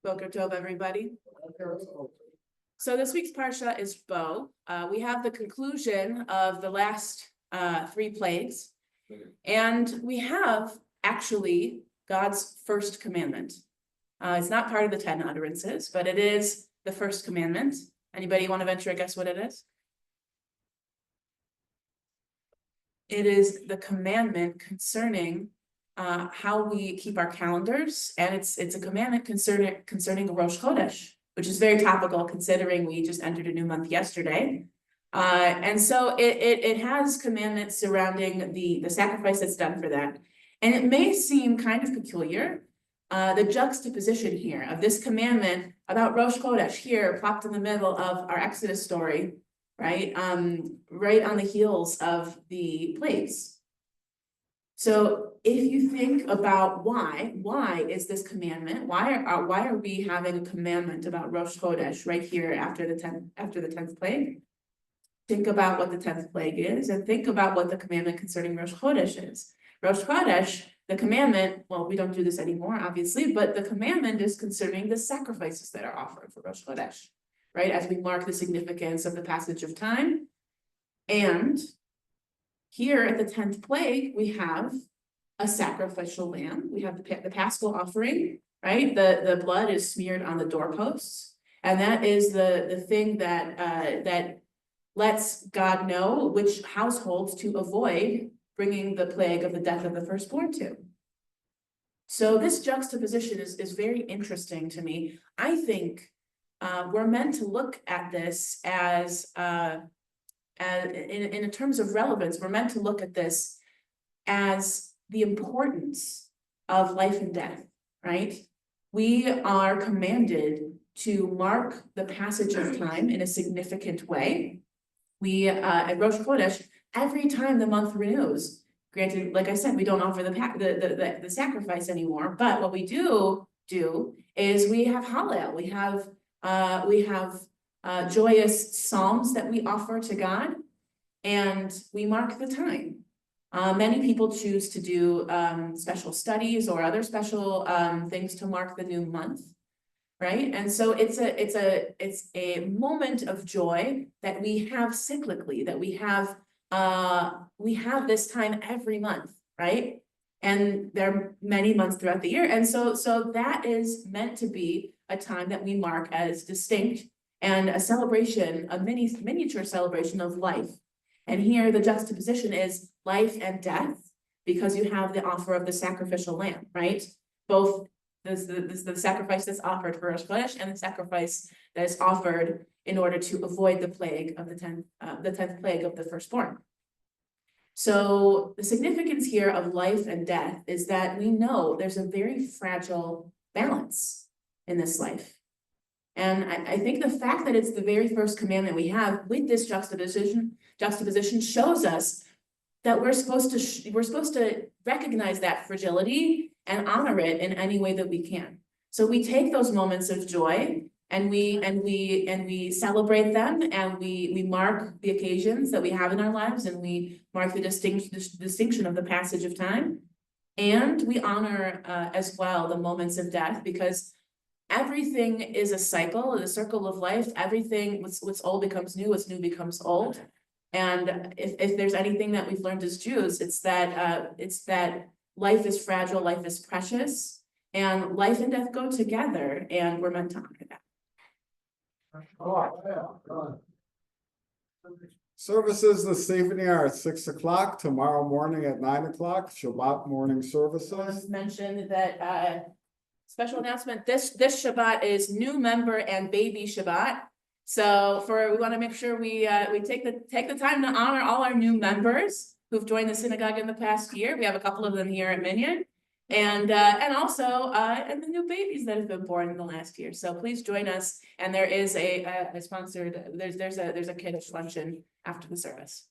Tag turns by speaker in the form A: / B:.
A: Boker Tov, everybody. So this week's parsha is Bo. We have the conclusion of the last three plagues, and we have actually God's first commandment. It's not part of the 10 utterances, but it is the first commandment. Anybody want to venture a guess what it is? It is the commandment concerning how we keep our calendars, and it's a commandment concerning Rosh Chodesh, which is very topical considering we just entered a new month yesterday. And so it has commandments surrounding the sacrifice that's done for that. And it may seem kind of peculiar, the juxtaposition here of this commandment about Rosh Chodesh here plopped in the middle of our Exodus story, right? Right on the heels of the plagues. So if you think about why is this commandment? Why are we having a commandment about Rosh Chodesh right here after the 10th plague? Think about what the 10th plague is, and think about what the commandment concerning Rosh Chodesh is. Rosh Chodesh, the commandment, well, we don't do this anymore, obviously, but the commandment is concerning the sacrifices that are offered for Rosh Chodesh, right? As we mark the significance of the passage of time. And here at the 10th plague, we have a sacrificial lamb. We have the paschal offering, right? The blood is smeared on the doorposts. And that is the thing that lets God know which households to avoid bringing the plague of the death of the firstborn to. So this juxtaposition is very interesting to me. I think we're meant to look at this as in terms of relevance, we're meant to look at this as the importance of life and death, right? We are commanded to mark the passage of time in a significant way. We, at Rosh Chodesh, every time the month renews, granted, like I said, we don't offer the sacrifice anymore, but what we do is we have Hallel, we have joyous psalms that we offer to God, and we mark the time. Many people choose to do special studies or other special things to mark the new month, right? And so it's a moment of joy that we have cyclically, that we have this time every month, right? And there are many months throughout the year, and so that is meant to be a time that we mark as distinct and a celebration, a miniature celebration of life. And here the juxtaposition is life and death, because you have the offer of the sacrificial lamb, right? Both the sacrifice that's offered for Rosh Chodesh and the sacrifice that is offered in order to avoid the plague of the 10th plague of the firstborn. So the significance here of life and death is that we know there's a very fragile balance in this life. And I think the fact that it's the very first commandment we have with this juxtaposition shows us that we're supposed to recognize that fragility and honor it in any way that we can. So we take those moments of joy and we celebrate them, and we mark the occasions that we have in our lives, and we mark the distinction of the passage of time, and we honor as well the moments of death, because everything is a cycle, the circle of life. Everything, what's old becomes new, what's new becomes old. And if there's anything that we've learned as Jews, it's that life is fragile, life is precious, and life and death go together, and we're meant to honor that.
B: Services this evening are at 6 o'clock, tomorrow morning at 9 o'clock, Shabbat morning services.
A: Mentioned that special announcement, this Shabbat is new member and baby Shabbat. So we want to make sure we take the time to honor all our new members who've joined the synagogue in the past year. We have a couple of them here at Minyan, and also the new babies that have been born in the last year. So please join us. And there is a sponsored, there's a kiddush luncheon after the service.